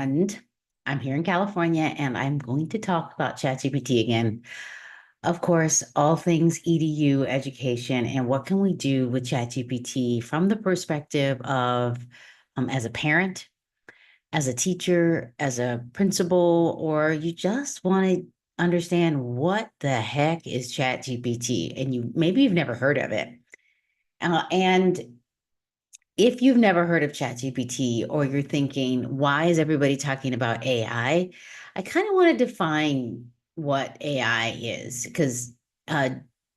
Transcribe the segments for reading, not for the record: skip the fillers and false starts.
And I'm here in California and I'm going to talk about ChatGPT again. Of course, all things EDU education and what can we do with ChatGPT from the perspective of as a parent, as a teacher, as a principal, or you just want to understand what the heck is ChatGPT and you've never heard of it. And if you've never heard of ChatGPT or you're thinking, why is everybody talking about I kind of want to define what AI is because uh,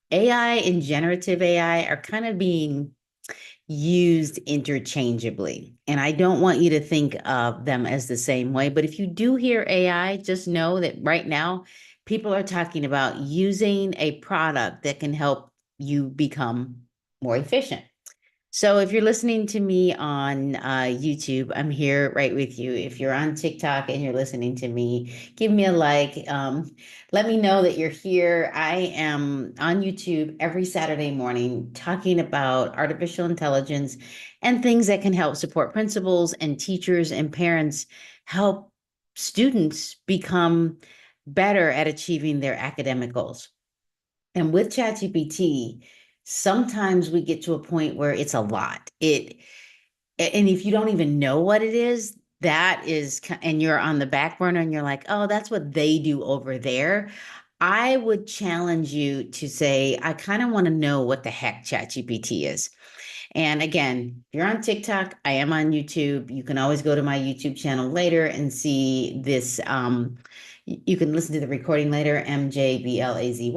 AI and generative AI are kind of being used interchangeably. And I don't want you to think of them as the same way. But if you do hear AI, just know that right now people are talking about using a product that can help you become more efficient. So if you're listening to me on YouTube, I'm here right with you. If you're on TikTok and you're listening to me, give me a like. Let me know that you're here. I am on YouTube every Saturday morning talking about artificial intelligence and things that can help support principals and teachers and parents help students become better at achieving their academic goals. And with ChatGPT, sometimes we get to a point where it's a lot. And if you don't even know what it is, and you're on the back burner and you're like, oh, that's what they do over there. I would challenge you to say, I kind of want to know what the heck ChatGPT is. And again, if you're on TikTok, I am on YouTube. You can always go to my YouTube channel later and see this. You can listen to the recording later, MJBLAZY.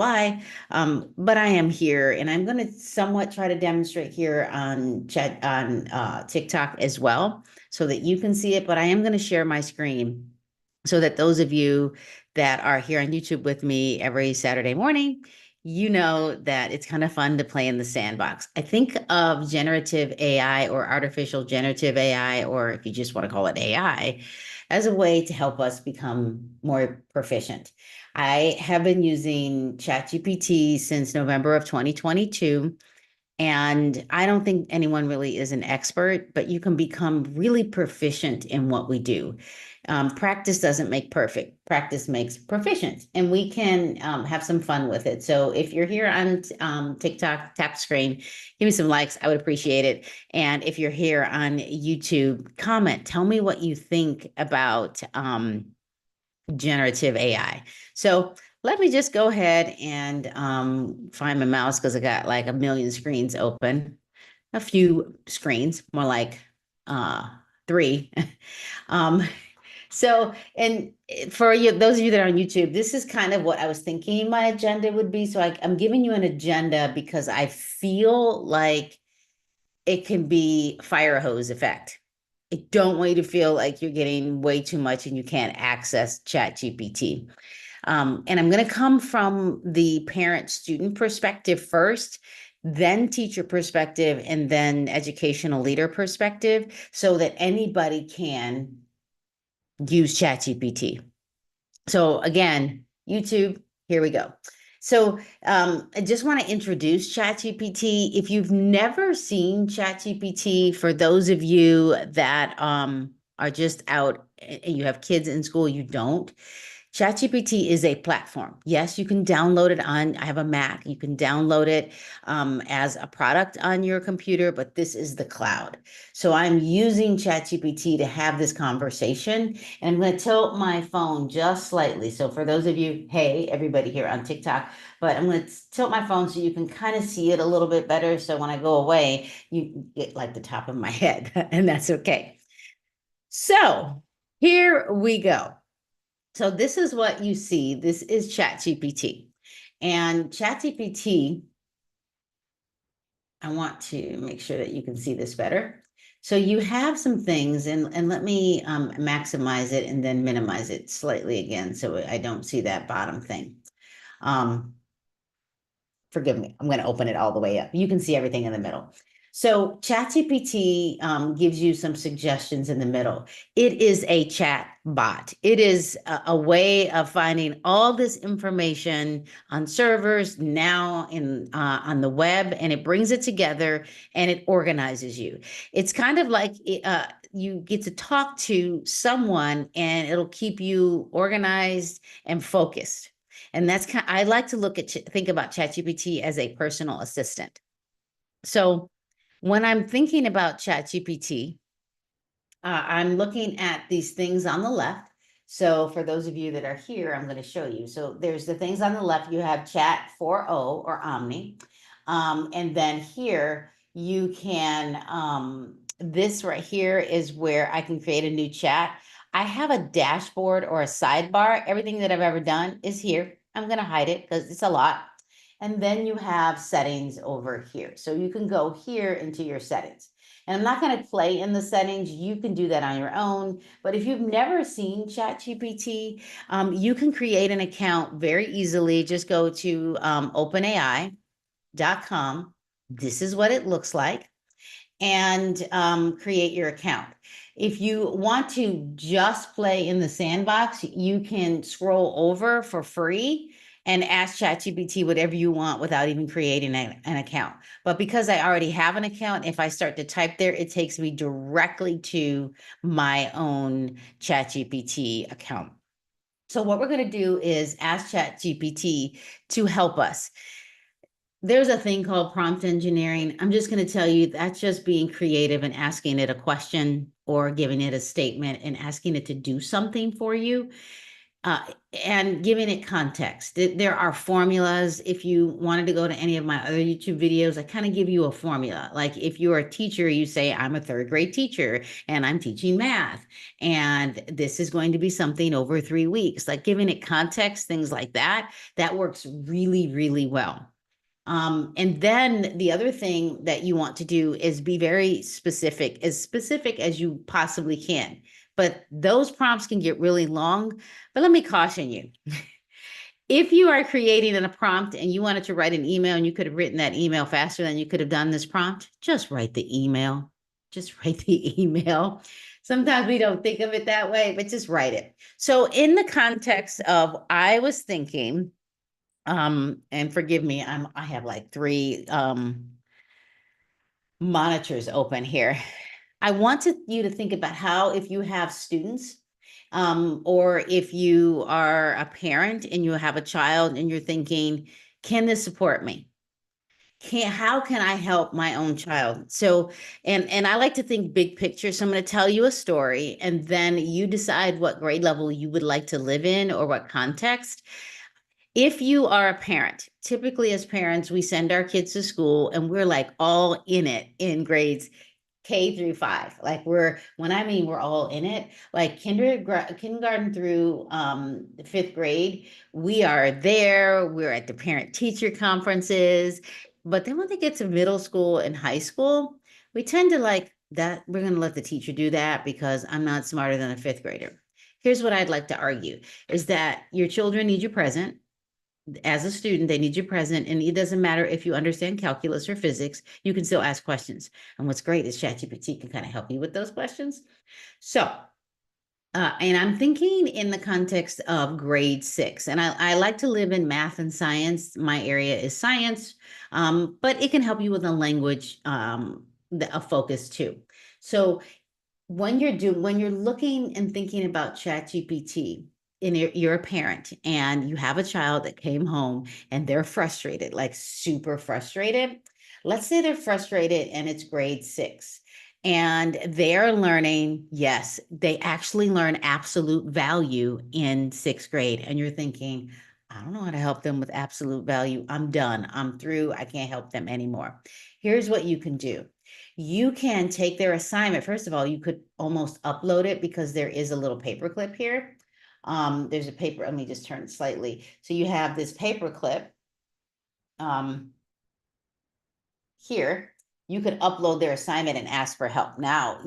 But I am here and I'm going to somewhat try to demonstrate here on TikTok as well so that you can see it. But I am going to share my screen so that those of you that are here on YouTube with me every Saturday morning, you know that it's kind of fun to play in the sandbox. I think of generative AI or artificial generative AI, or if you just want to call it AI, as a way to help us become more proficient. I have been using ChatGPT since November of 2022. And I don't think anyone really is an expert, but you can become really proficient in what we do. Practice doesn't make perfect. Practice makes proficient, and we can have some fun with it. So if you're here on TikTok, tap screen, give me some likes. I would appreciate it. And if you're here on YouTube, comment. Tell me what you think about generative AI. So let me just go ahead and find my mouse because I got like a million screens open, a few screens, more like three. um, and for you, those of you that are on YouTube, this is kind of what I was thinking my agenda would be. So I'm giving you an agenda because I feel like it can be fire hose effect. I don't want you to feel like you're getting way too much and you can't access ChatGPT. And I'm going to come from the parent student perspective first, then teacher perspective, and then educational leader perspective so that anybody can use ChatGPT. So again, YouTube, here we go. So I just want to introduce ChatGPT. If you've never seen ChatGPT, for those of you that are just out and you have kids in school, you don't. ChatGPT is a platform. Yes, you can download it I have a Mac. You can download it as a product on your computer, but this is the cloud. So I'm using ChatGPT to have this conversation, and I'm going to tilt my phone just slightly. So for those of you, hey, everybody here on TikTok, but I'm going to tilt my phone so you can kind of see it a little bit better. So when I go away, you get like the top of my head, and that's okay. So here we go. So this is what you see. This is ChatGPT. And ChatGPT, I want to make sure that you can see this better. So you have some things, and let me maximize it and then minimize it slightly again so I don't see that bottom thing. Forgive me, I'm going to open it all the way up. You can see everything in the middle. So ChatGPT gives you some suggestions in the middle. It is a chat bot. It is a way of finding all this information on servers now on the web, and it brings it together and it organizes you. It's kind of like you get to talk to someone and it'll keep you organized and focused. And that's kind I like to think about ChatGPT as a personal assistant. So when I'm thinking about ChatGPT, I'm looking at these things on the left. So for those of you that are here, I'm going to show you. So there's the things on the left. You have Chat 4.0 or Omni. And then here you can, this right here is where I can create a new chat. I have a dashboard or a sidebar. Everything that I've ever done is here. I'm going to hide it because it's a lot. And then you have settings over here. So you can go here into your settings. And I'm not going to play in the settings. You can do that on your own. But if you've never seen ChatGPT, you can create an account very easily. Just go to openai.com. This is what it looks like. And create your account. If you want to just play in the sandbox, you can scroll over for free and ask ChatGPT whatever you want without even creating an account. But because I already have an account, if I start to type there, it takes me directly to my own ChatGPT account. So what we're going to do is ask ChatGPT to help us. There's a thing called prompt engineering. I'm just going to tell you that's just being creative and asking it a question or giving it a statement and asking it to do something for you. And giving it context. There are formulas. If you wanted to go to any of my other YouTube videos, I kind of give you a formula. Like if you're a teacher, you say, I'm a third grade teacher and I'm teaching math. And this is going to be something over 3 weeks. Like giving it context, things like that, that works really, really well. And then the other thing that you want to do is be very specific as you possibly can. But those prompts can get really long. But let me caution you. If you are creating a prompt and you wanted to write an email and you could have written that email faster than you could have done this prompt, just write the email. Just write the email. Sometimes we don't think of it that way, but just write it. So in the context of, I was thinking, and forgive me, I have like 3 monitors open here. I want you to think about how, if you have students, or if you are a parent and you have a child and you're thinking, can this support me? How can I help my own child? So, and I like to think big picture. So I'm going to tell you a story and then you decide what grade level you would like to live in or what context. If you are a parent, typically as parents, we send our kids to school and we're like all in it in grades K through 5. Like when I mean we're all in it, like kindergarten through the 5th grade, we are there. We're at the parent teacher conferences. But then when they get to middle school and high school, we tend to like that. We're going to let the teacher do that because I'm not smarter than a 5th grader. Here's what I'd like to argue is that your children need you present. As a student, they need you present, and it doesn't matter if you understand calculus or physics, you can still ask questions. And what's great is ChatGPT can kind of help you with those questions. So, and I'm thinking in the context of grade 6, and I like to live in math and science. My area is science, but it can help you with a language, a focus too. So when you're looking and thinking about ChatGPT, and you're a parent and you have a child that came home and they're frustrated, like super frustrated. Let's say they're frustrated and it's grade 6 and they're learning, yes, they actually learn absolute value in 6th grade. And you're thinking, I don't know how to help them with absolute value. I'm done. I'm through. I can't help them anymore. Here's what you can do. You can take their assignment. First of all, you could almost upload it because there is a little paper clip here. There's a paper, let me just turn it slightly. So you have this paper clip here. You could upload their assignment and ask for help. Now,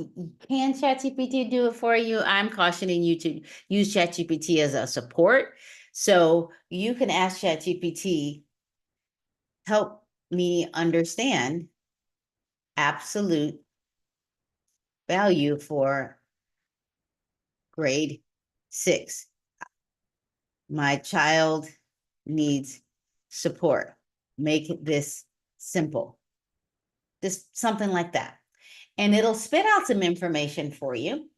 can ChatGPT do it for you? I'm cautioning you to use ChatGPT as a support. So you can ask ChatGPT, help me understand absolute value for grade 6. My child needs support. Make this simple. Just something like that. and it'll spit out some information for you.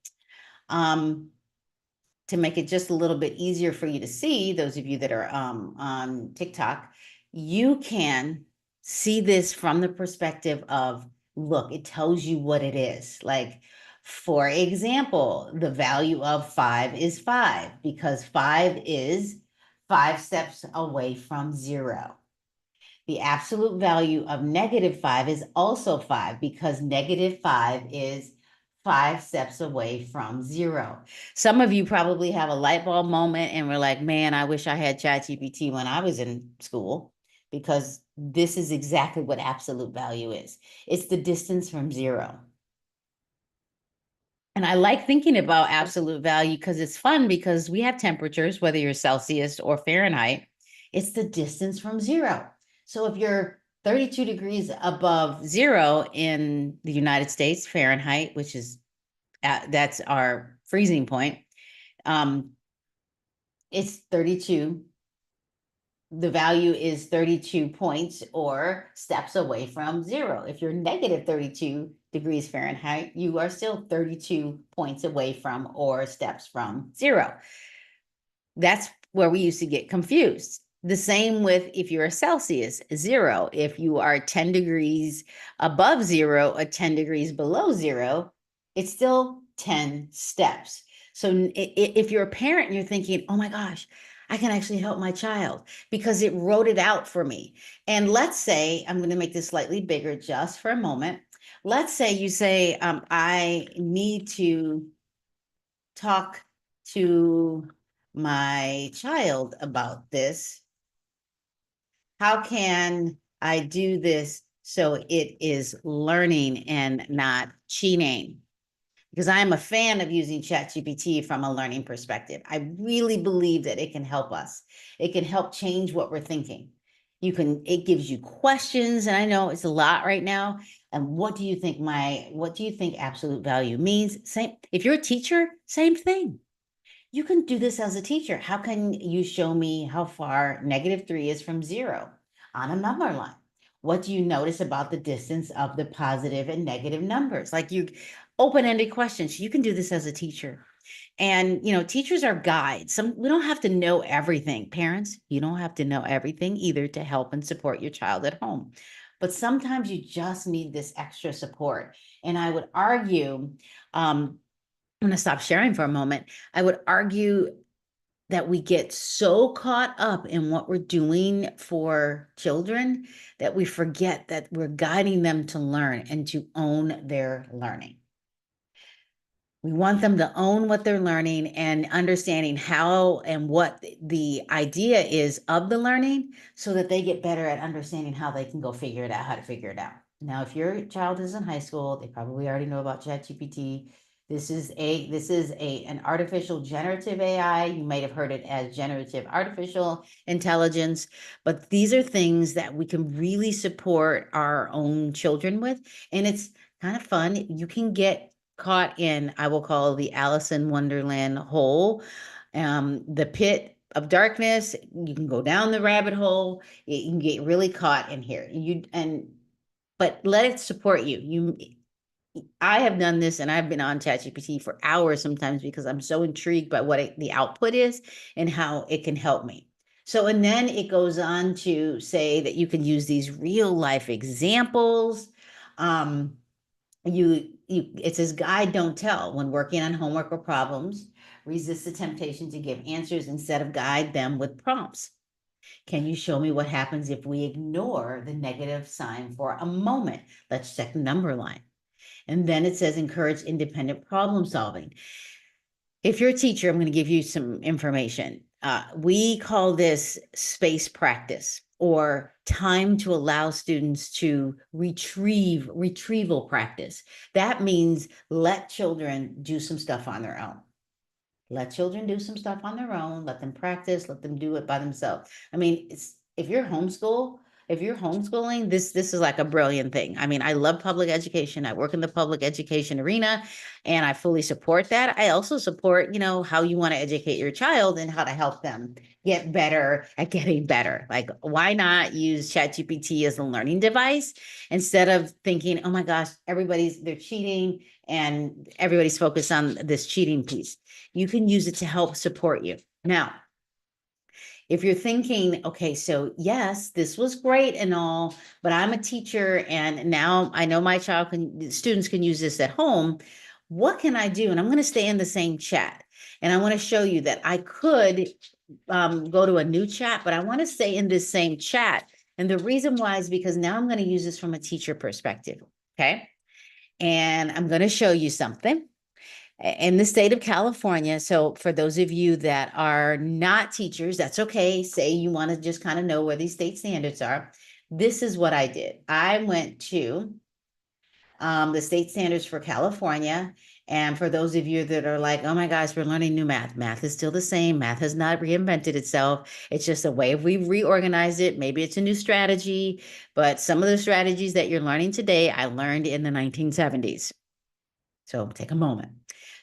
To make it just a little bit easier for you to see, those of you that are on TikTok, you can see this from the perspective of, look, it tells you what it is. Like, for example, the value of 5 is 5 because 5 is 5 steps away from 0. The absolute value of -5 is also 5 because -5 is 5 steps away from 0. Some of you probably have a light bulb moment and we're like, man, I wish I had ChatGPT when I was in school, because this is exactly what absolute value is. It's the distance from 0. And I like thinking about absolute value because it's fun, because we have temperatures, whether you're Celsius or Fahrenheit, it's the distance from 0. So if you're 32 degrees above 0 in the United States, Fahrenheit, which is that's our freezing point, it's 32. The value is 32 points or steps away from 0. If you're negative 32 degrees Fahrenheit, you are still 32 points away from or steps from 0. That's where we used to get confused. The same with if you're a Celsius, 0. If you are 10 degrees above 0 or 10 degrees below 0, it's still 10 steps. So if you're a parent and you're thinking, oh my gosh, I can actually help my child because it wrote it out for me. And let's say, I'm going to make this slightly bigger just for a moment. Let's say you say, I need to talk to my child about this. How can I do this so it is learning and not cheating? Because I am a fan of using ChatGPT from a learning perspective. I really believe that it can help us. It can help change what we're thinking. It gives you questions, and I know it's a lot right now. And what do you think absolute value means? Same, if you're a teacher, same thing. You can do this as a teacher. How can you show me how far -3 is from 0 on a number line? What do you notice about the distance of the positive and negative numbers? Like, you open-ended questions. You can do this as a teacher. And, teachers are guides. We don't have to know everything. Parents, you don't have to know everything either to help and support your child at home. But sometimes you just need this extra support. And I would argue, I'm going to stop sharing for a moment. I would argue that we get so caught up in what we're doing for children that we forget that we're guiding them to learn and to own their learning. We want them to own what they're learning and understanding how and what the idea is of the learning, so that they get better at understanding how they can go figure it out, how to figure it out. Now, if your child is in high school, they probably already know about ChatGPT. This is an artificial generative AI. You might have heard it as generative artificial intelligence, but these are things that we can really support our own children with. And it's kind of fun. You can get caught in, I will call, the Alice in Wonderland hole, the pit of darkness. You can go down the rabbit hole. You can get really caught in here. But let it support you. I have done this, and I've been on ChatGPT for hours sometimes because I'm so intrigued by what the output is and how it can help me. So, and then it goes on to say that you can use these real life examples. It says, guide, don't tell. When working on homework or problems, resist the temptation to give answers, instead of guide them with prompts. Can you show me what happens if we ignore the negative sign for a moment? Let's check the number line. And then it says, encourage independent problem solving. If you're a teacher, I'm going to give you some information. We call this space practice, or time to allow students to retrieval practice. That means let children do some stuff on their own. Let children do some stuff on their own. Let them practice. Let them do it by themselves. I mean, if you're homeschool, if you're homeschooling, this is like a brilliant thing. I mean, I love public education. I work in the public education arena and I fully support that. I also support, how you want to educate your child and how to help them get better at getting better. Like, why not use ChatGPT as a learning device instead of thinking, oh my gosh, they're cheating and everybody's focused on this cheating piece. You can use it to help support you. Now, if you're thinking, okay, so yes, this was great and all, but I'm a teacher and now I know my students can use this at home. What can I do? And I'm going to stay in the same chat. And I want to show you that I could go to a new chat, but I want to stay in this same chat. And the reason why is because now I'm going to use this from a teacher perspective. Okay. And I'm going to show you something in the state of California. So for those of you that are not teachers, that's okay. Say you want to just kind of know where these state standards are. This is what I did. I went to the state standards for California. And for those of you that are like, oh my gosh, we're learning new math. Math is still the same. Math has not reinvented itself. It's just a way we've reorganized it. Maybe it's a new strategy, but some of the strategies that you're learning today, I learned in the 1970s. So take a moment.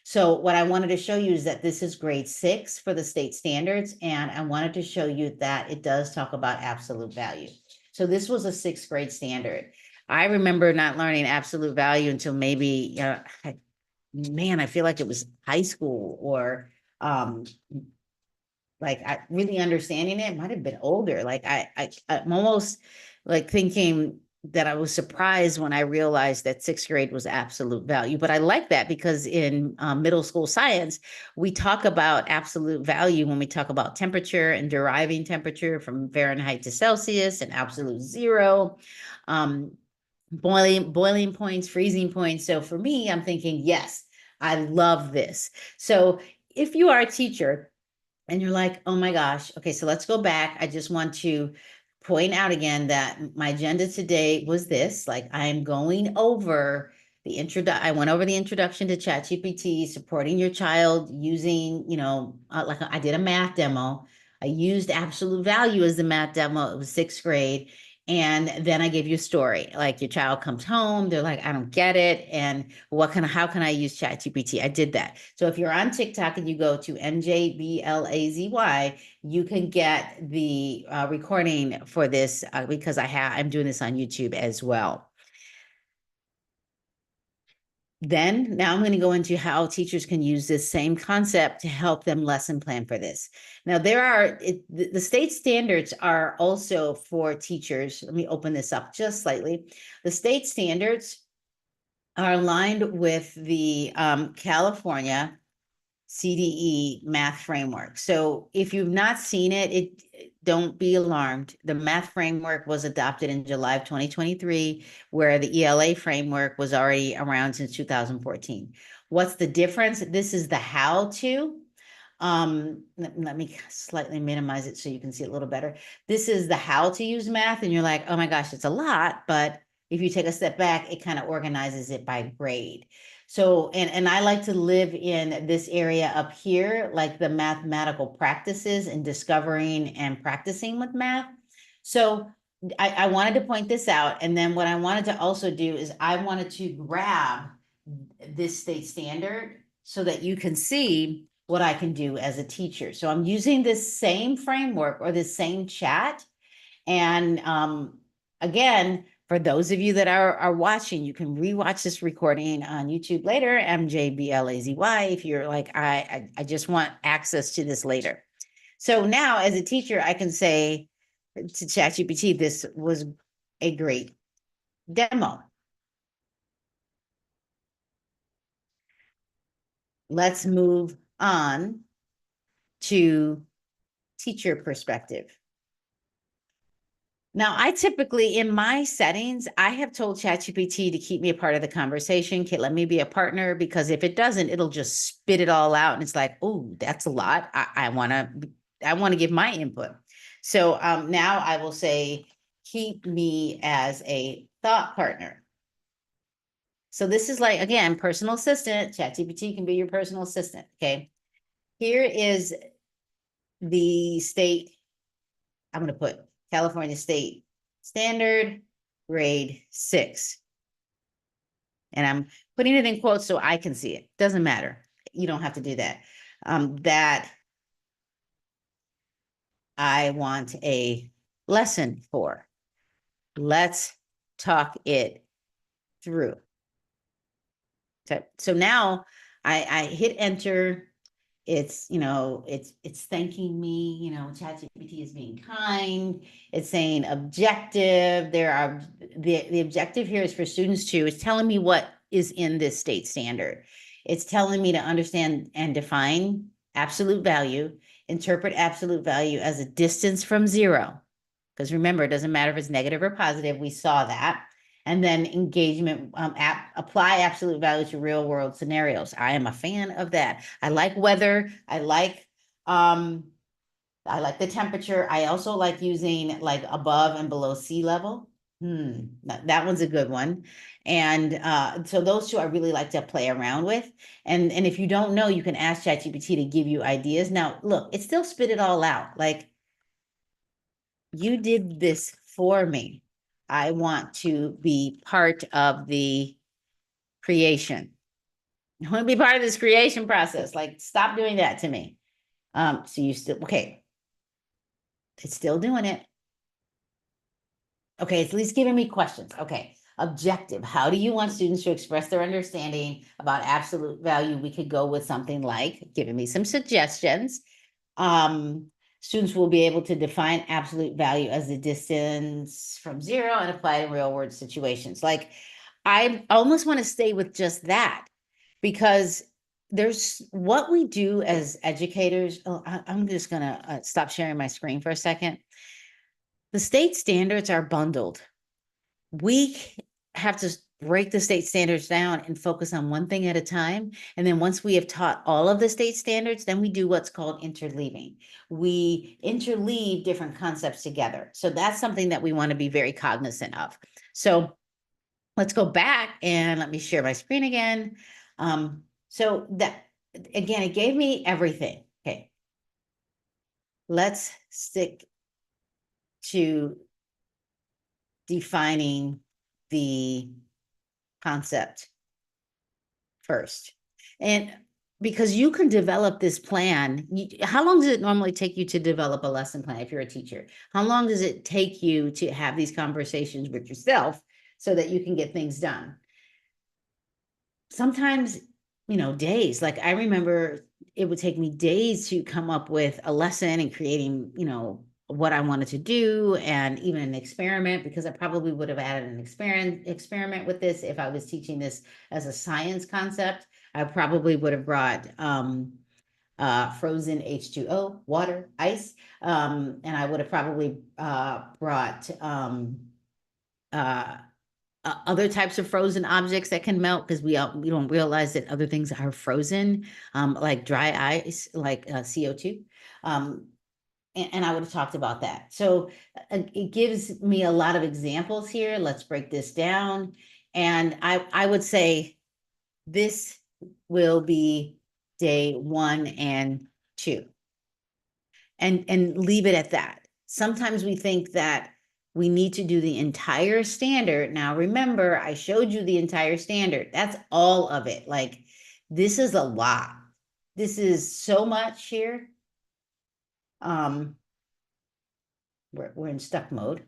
So what I wanted to show you is that this is grade 6 for the state standards. And I wanted to show you that it does talk about absolute value. So this was a 6th grade standard. I remember not learning absolute value until maybe, I feel like it was high school or like I really understanding it might have been older. Like I'm almost like thinking that I was surprised when I realized that 6th grade was absolute value. But I like that because in middle school science, we talk about absolute value when we talk about temperature and deriving temperature from Fahrenheit to Celsius and absolute zero, boiling points, freezing points. So for me, I'm thinking, yes, I love this. So if you are a teacher, and you're like, oh my gosh, okay, so let's go back. I just want to point out again that my agenda today was this, like I'm going over I went over the introduction to ChatGPT, supporting your child using, like I did a math demo. I used absolute value as the math demo. It was 6th grade. And then I gave you a story, like your child comes home, they're like, I don't get it. And how can I use ChatGPT? I did that. So if you're on TikTok and you go to NJBLAZY, you can get the recording for this because I'm doing this on YouTube as well. Then now I'm going to go into how teachers can use this same concept to help them lesson plan for this. Now the state standards are also for teachers. Let me open this up just slightly. The state standards are aligned with the California CDE math framework. So if you've not seen it, don't be alarmed. The math framework was adopted in July of 2023, where the ELA framework was already around since 2014. What's the difference? This is the how to. Let me slightly minimize it so you can see it a little better. This is the how to use math, and you're like, oh my gosh, it's a lot. But if you take a step back, it kind of organizes it by grade. So, and I like to live in this area up here, like the mathematical practices and discovering and practicing with math. So I wanted to point this out. And then what I wanted to also do is I wanted to grab this state standard so that you can see what I can do as a teacher. So I'm using this same framework or this same chat. And again, for those of you that are watching, you can rewatch this recording on YouTube later, MJBLAZY, if you're like, I just want access to this later. So now as a teacher, I can say to ChatGPT, this was a great demo. Let's move on to teacher perspective. Now, I typically, in my settings, I have told ChatGPT to keep me a part of the conversation. Okay, let me be a partner, because if it doesn't, it'll just spit it all out. And it's like, oh, that's a lot. I want to give my input. So now I will say, keep me as a thought partner. So this is like, again, personal assistant. ChatGPT can be your personal assistant. Okay. Here is the state. I'm going to put California state standard grade 6. And I'm putting it in quotes so I can see it. Doesn't matter. You don't have to do that. That I want a lesson for. Let's talk it through. So now I hit enter. It's, it's thanking me, ChatGPT is being kind. It's saying objective. The objective here is for students to, it's telling me what is in this state standard. It's telling me to understand and define absolute value, interpret absolute value as a distance from zero. Because remember, it doesn't matter if it's negative or positive. We saw that. And then engagement, apply absolute value to real world scenarios. I am a fan of that. I like weather. I like the temperature. I also like using like above and below sea level. That one's a good one. And so those two I really like to play around with. And if you don't know, you can ask ChatGPT to give you ideas. Now, look, it still spit it all out. Like, you did this for me. I want to be part of the creation. I want to be part of this creation process. Like, stop doing that to me. So you still, okay. It's still doing it. Okay, it's at least giving me questions. Okay. Objective. How do you want students to express their understanding about absolute value? We could go with something like giving me some suggestions. Students will be able to define absolute value as the distance from zero and apply it in real world situations. Like, I almost want to stay with just that, because there's what we do as educators. I'm just going to stop sharing my screen for a second. The state standards are bundled. We have to break the state standards down and focus on one thing at a time. And then once we have taught all of the state standards, then we do what's called interleaving. We interleave different concepts together. So that's something that we want to be very cognizant of. So let's go back and let me share my screen again. So that, again, it gave me everything. Okay. Let's stick to defining the concept first. And because you can develop this plan, how long does it normally take you to develop a lesson plan if you're a teacher? How long does it take you to have these conversations with yourself so that you can get things done? Sometimes, days. Like, I remember it would take me days to come up with a lesson and creating, what I wanted to do, and even an experiment, because I probably would have added an experiment with this if I was teaching this as a science concept. I probably would have brought frozen H2O, water, ice, and I would have probably brought other types of frozen objects that can melt, because we don't realize that other things are frozen, like dry ice, like CO2. And I would have talked about that. So it gives me a lot of examples here. Let's break this down. And I would say this will be day 1 and 2. And leave it at that. Sometimes we think that we need to do the entire standard. Now, remember, I showed you the entire standard. That's all of it. Like, this is a lot. This is so much here. We're in stuck mode.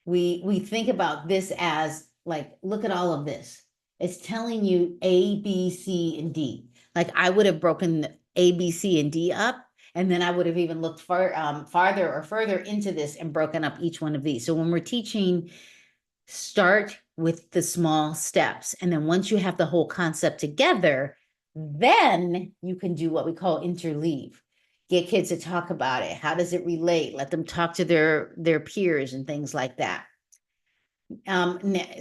We think about this as like, look at all of this. It's telling you A, B, C, and D. Like, I would have broken A, B, C, and D up, and then I would have even looked farther or further into this and broken up each one of these. So when we're teaching, start with the small steps. And then once you have the whole concept together, then you can do what we call interleave. Get kids to talk about it. How does it relate? Let them talk to their peers and things like that.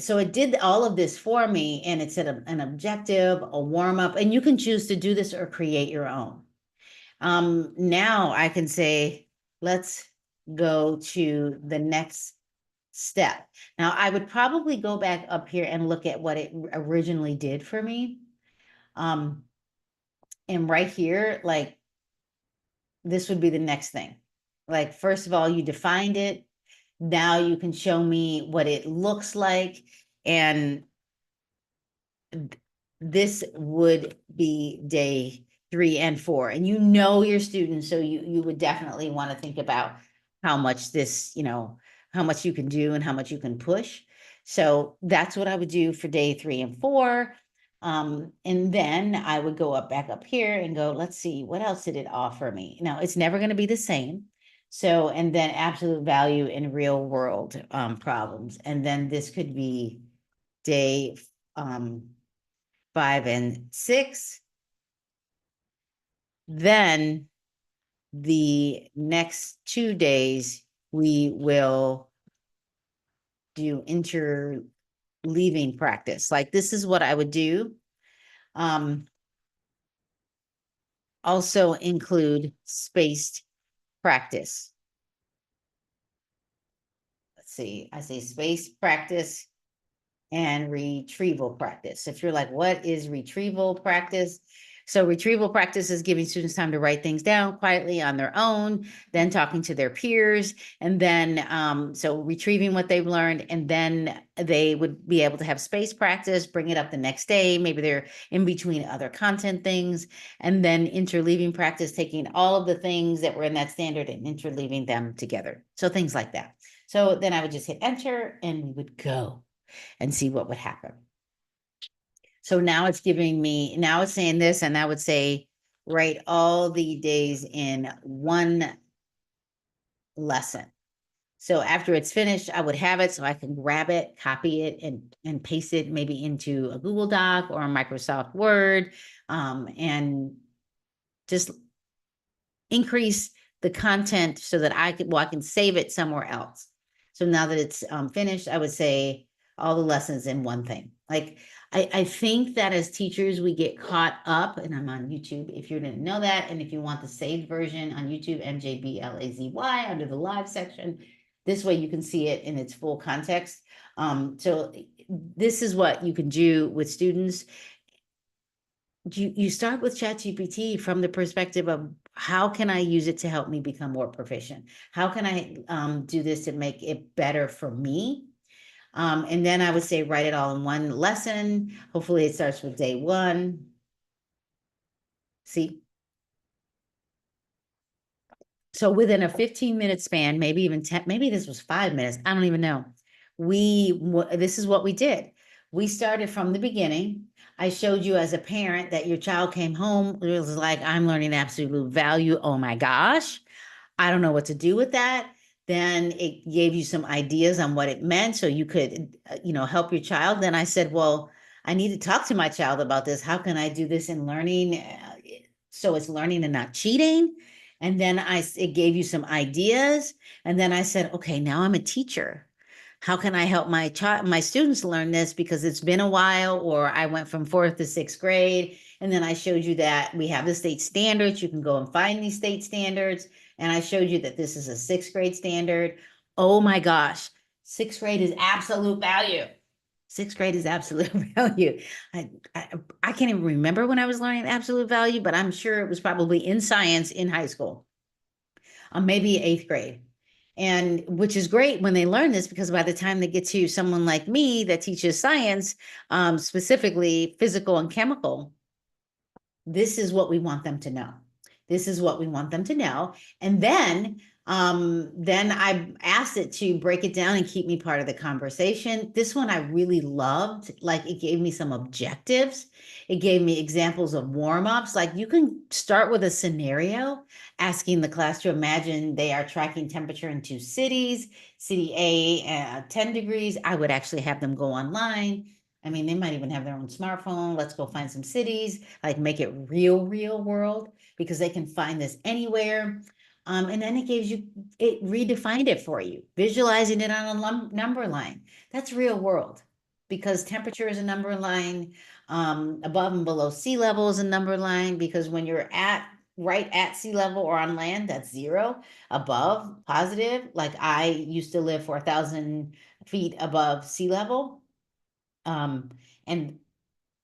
So it did all of this for me, and it set an objective, a warm up, and you can choose to do this or create your own. Now I can say, let's go to the next step. Now I would probably go back up here and look at what it originally did for me. And right here, like, this would be the next thing. Like, first of all, you defined it. Now you can show me what it looks like. And this would be day 3 and 4. And you know your students, so you would definitely want to think about how much this, how much you can do and how much you can push. So that's what I would do for day 3 and 4. And then I would go back up here and go, let's see, what else did it offer me? Now, it's never going to be the same. So, and then absolute value in real world problems. And then this could be day 5 and 6. Then the next 2 days, we will do interleaving practice. Like, this is what I would do. Also include spaced practice. Let's see, I say spaced practice and retrieval practice. If you're like, what is retrieval practice? So retrieval practice is giving students time to write things down quietly on their own, then talking to their peers, and then so retrieving what they've learned, and then they would be able to have space practice, bring it up the next day. Maybe they're in between other content things, and then interleaving practice, taking all of the things that were in that standard and interleaving them together. So things like that. So then I would just hit enter and we would go and see what would happen. So now it's giving me, now it's saying this, and I would say, write all the days in one lesson. So after it's finished, I would have it so I can grab it, copy it, and paste it maybe into a Google Doc or a Microsoft Word, and just increase the content so that I can save it somewhere else. So now that it's finished, I would say all the lessons in one thing. Like, I think that as teachers, we get caught up, and I'm on YouTube if you didn't know that. And if you want the saved version on YouTube, MJBLAZY under the live section, this way you can see it in its full context. So this is what you can do with students. You start with ChatGPT from the perspective of how can I use it to help me become more proficient? How can I do this to make it better for me? And then I would say write it all in one lesson. Hopefully it starts with day 1. See? So within a 15-minute span, maybe even 10, maybe this was 5 minutes. I don't even know. This is what we did. We started from the beginning. I showed you as a parent that your child came home. It was like, I'm learning absolute value. Oh my gosh. I don't know what to do with that. Then it gave you some ideas on what it meant so you could, help your child. Then I said, well, I need to talk to my child about this. How can I do this in learning? So it's learning and not cheating. And then it gave you some ideas. And then I said, okay, now I'm a teacher. How can I help my students learn this? Because it's been a while, or I went from 4th to 6th grade. And then I showed you that we have the state standards. You can go and find these state standards. And I showed you that this is a 6th grade standard. Oh my gosh, 6th grade is absolute value. 6th grade is absolute value. I, I, I can't even remember when I was learning absolute value, but I'm sure it was probably in science in high school, maybe 8th grade. And which is great when they learn this, because by the time they get to someone like me that teaches science, specifically physical and chemical, this is what we want them to know. This is what we want them to know. And then I asked it to break it down and keep me part of the conversation. This one I really loved. Like, it gave me some objectives. It gave me examples of warm-ups. Like, you can start with a scenario, asking the class to imagine they are tracking temperature in 2 cities. City A, 10 degrees. I would actually have them go online. I mean, they might even have their own smartphone. Let's go find some cities, like make it real world, because they can find this anywhere. And then it redefined it for you, visualizing it on a number line. That's real world, because temperature is a number line, above and below sea level is a number line, because when you're right at sea level or on land, that's 0. Above, positive. Like, I used to live 4,000 feet above sea level. And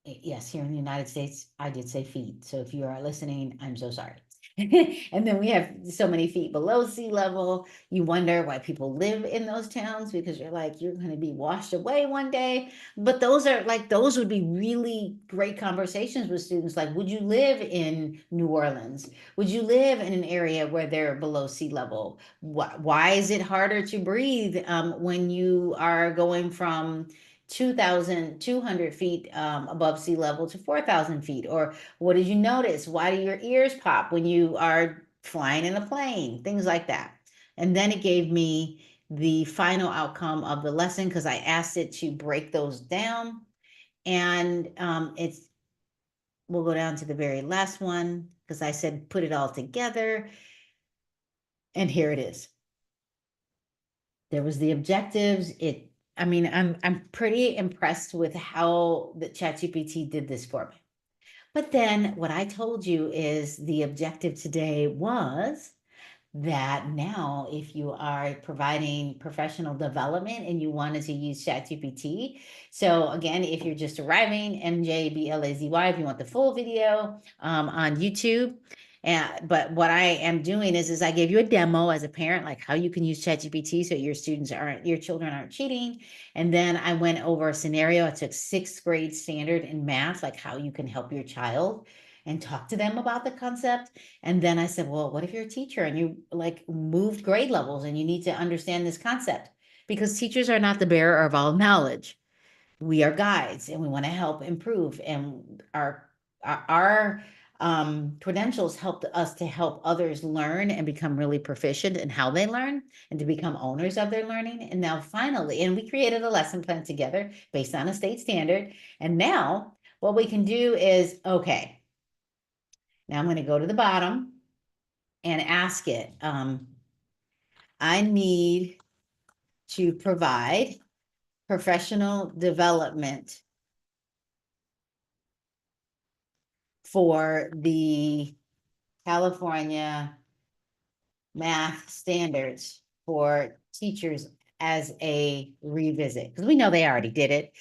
yes, here in the United States, I did say feet. So if you are listening, I'm so sorry. And then we have so many feet below sea level. You wonder why people live in those towns because you're like, you're going to be washed away one day. But those are like, those would be really great conversations with students. Like, would you live in New Orleans? Would you live in an area where they're below sea level? Why is it harder to breathe when you are going from 2,200 feet above sea level to 4,000 feet? Or what did you notice? Why do your ears pop when you are flying in a plane? Things like that. And then it gave me the final outcome of the lesson because I asked it to break those down. And we'll go down to the very last one because I said put it all together. And here it is. There was the objectives. I mean, I'm pretty impressed with how the ChatGPT did this for me. But then what I told you is the objective today was that now if you are providing professional development and you wanted to use ChatGPT, so again, if you're just arriving, MJBLAZY, if you want the full video on YouTube. But what I am doing is I gave you a demo as a parent, like how you can use ChatGPT so your children aren't cheating. And then I went over a scenario. I took sixth grade standard in math, like how you can help your child and talk to them about the concept. And then I said, well, what if you're a teacher and you like moved grade levels and you need to understand this concept? Because teachers are not the bearer of all knowledge. We are guides and we want to help improve. And our credentials helped us to help others learn and become really proficient in how they learn and to become owners of their learning. And now finally, and we created a lesson plan together based on a state standard. And now what we can do is, okay, now I'm going to go to the bottom and ask it, I need to provide professional development for the California math standards for teachers as a revisit, because we know they already did it.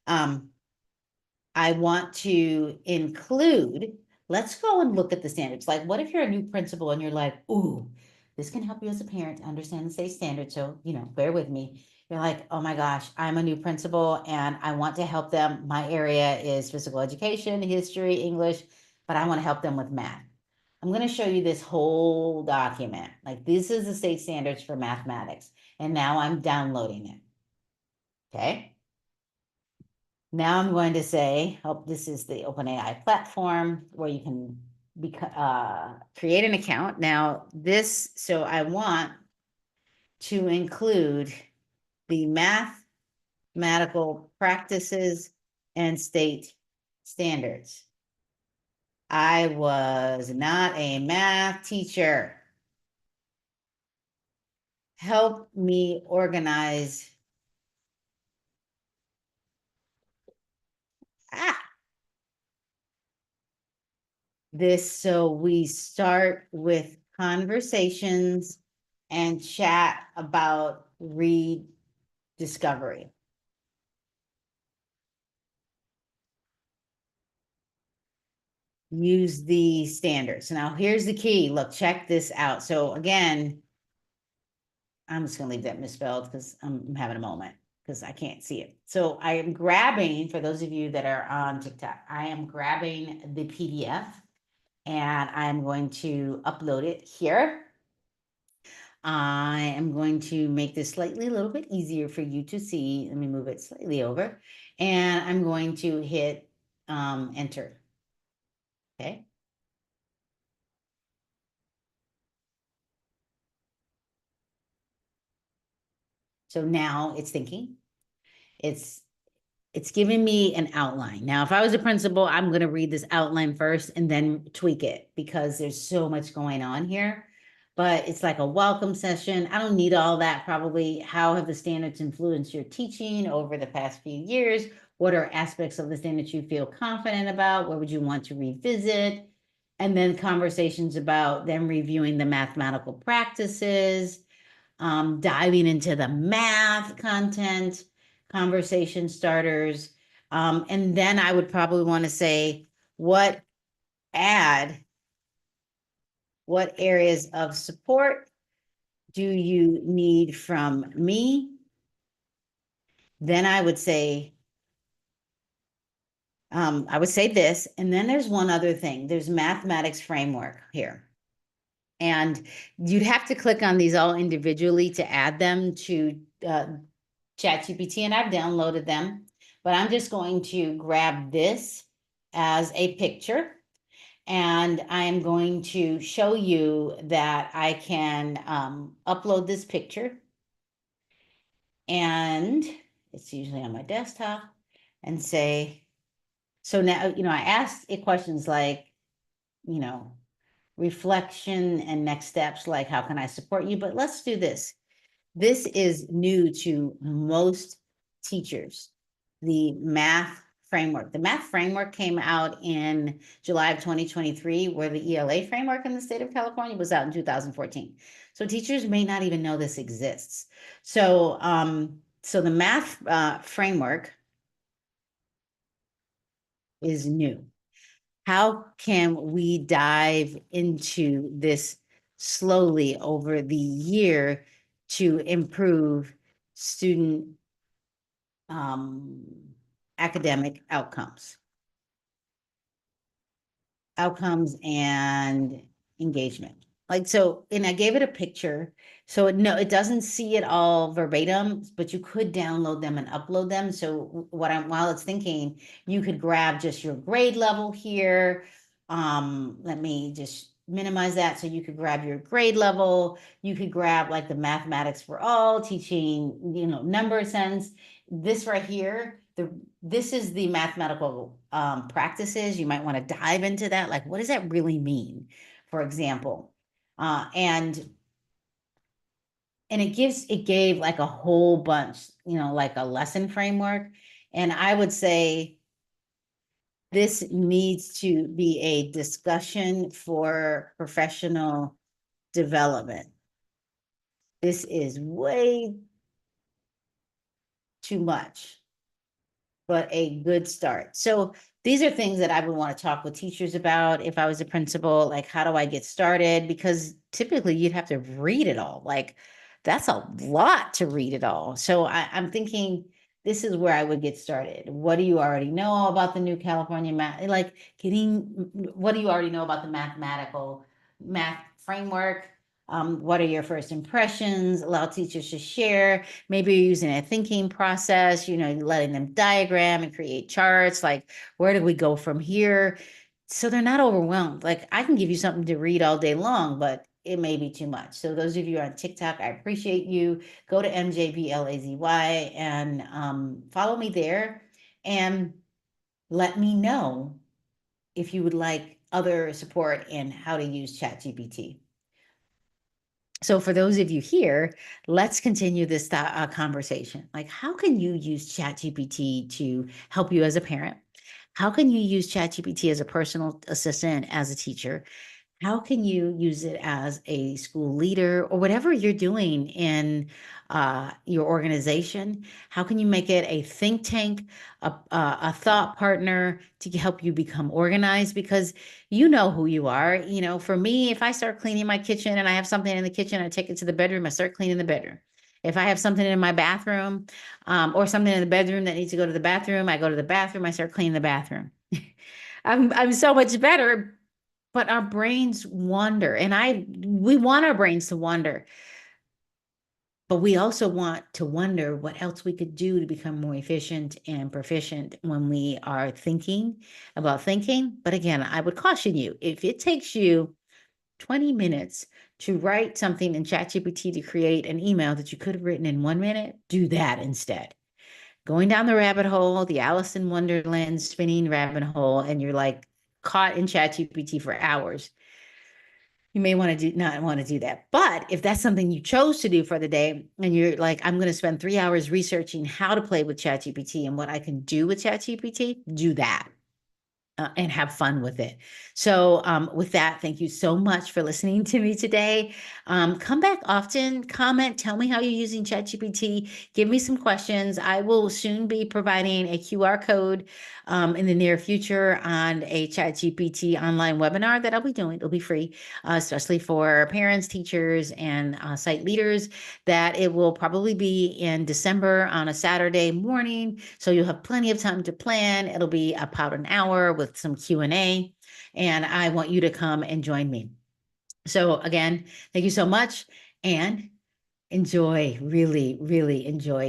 I want to include, let's go and look at the standards. Like, what if you're a new principal and you're like, ooh, this can help you as a parent to understand the state standards. So, bear with me. You're like, oh my gosh, I'm a new principal and I want to help them. My area is physical education, history, English, but I want to help them with math. I'm going to show you this whole document. Like, this is the state standards for mathematics. And now I'm downloading it. Okay. Now I'm going to say, oh, this is the OpenAI platform where you can create an account. Now so I want to include the mathematical practices and state standards. I was not a math teacher. Help me organize. This so we start with conversations and chat about rediscovery. Use the standards. Now here's the key. Look, check this out. So again, I'm just gonna leave that misspelled because I'm having a moment because I can't see it. So I am grabbing, for those of you that are on TikTok, I am grabbing the PDF and I'm going to upload it here. I am going to make this slightly a little bit easier for you to see. Let me move it slightly over. And I'm going to hit enter. Okay. So now it's thinking. It's giving me an outline. Now, if I was a principal, I'm going to read this outline first and then tweak it because there's so much going on here. But it's like a welcome session. I don't need all that probably. How have the standards influenced your teaching over the past few years? What are aspects of the standards you feel confident about? What would you want to revisit? And then conversations about them reviewing the mathematical practices, diving into the math content, conversation starters. And then I would probably want to say, what ad What areas of support do you need from me? Then I would say this, and then there's one other thing. There's mathematics framework here. And you'd have to click on these all individually to add them to ChatGPT, and I've downloaded them, but I'm just going to grab this as a picture, and I'm going to show you that I can upload this picture, and it's usually on my desktop, and say, so now, I asked it questions like, you know, reflection and next steps, like how can I support you? But let's do this. This is new to most teachers, the math framework. The math framework came out in July of 2023, where the ELA framework in the state of California was out in 2014. So teachers may not even know this exists. So the math framework is new. How can we dive into this slowly over the year to improve student um, academic outcomes and engagement? Like, so, and I gave it a picture. So no, it doesn't see it all verbatim, but you could download them and upload them. So while it's thinking, you could grab just your grade level here. Let me just minimize that. So you could grab your grade level. You could grab like the mathematics for all, teaching, number sense. This right here, this is the mathematical practices. You might want to dive into that. Like, what does that really mean? For example, and it gave like a whole bunch, like a lesson framework. And I would say this needs to be a discussion for professional development. This is way too much, but a good start. So these are things that I would want to talk with teachers about if I was a principal, like how do I get started? Because typically you'd have to read it all. Like that's a lot to read it all. So I'm thinking this is where I would get started. What do you already know about the new California math? Like what do you already know about the math framework? What are your first impressions? Allow teachers to share. Maybe you're using a thinking process, letting them diagram and create charts, like where do we go from here? So they're not overwhelmed. Like I can give you something to read all day long, but it may be too much. So those of you on TikTok, I appreciate you. Go to MJBLAZY and follow me there and let me know if you would like other support in how to use ChatGPT. So for those of you here, let's continue this conversation. Like, how can you use ChatGPT to help you as a parent? How can you use ChatGPT as a personal assistant, as a teacher? How can you use it as a school leader or whatever you're doing in your organization? How can you make it a think tank, a thought partner to help you become organized? Because you know who you are. For me, if I start cleaning my kitchen and I have something in the kitchen, I take it to the bedroom, I start cleaning the bedroom. If I have something in my bathroom or something in the bedroom that needs to go to the bathroom, I go to the bathroom, I start cleaning the bathroom. I'm so much better, but our brains wander, and we want our brains to wander, but we also want to wonder what else we could do to become more efficient and proficient when we are thinking about thinking. But again, I would caution you, if it takes you 20 minutes to write something in ChatGPT to create an email that you could have written in 1 minute, do that instead. Going down the rabbit hole, the Alice in Wonderland spinning rabbit hole, and you're like caught in ChatGPT for hours. You may want to not want to do that. But if that's something you chose to do for the day and you're like, I'm going to spend 3 hours researching how to play with ChatGPT and what I can do with ChatGPT, do that. and have fun with it. So, with that, thank you so much for listening to me today. Come back often, comment, tell me how you're using ChatGPT, give me some questions. I will soon be providing a QR code in the near future on a ChatGPT online webinar that I'll be doing. It'll be free, especially for parents, teachers, and site leaders. That it will probably be in December on a Saturday morning, so you'll have plenty of time to plan. It'll be about an hour with some Q&A, and I want you to come and join me. So again, thank you so much, and enjoy, really, really enjoy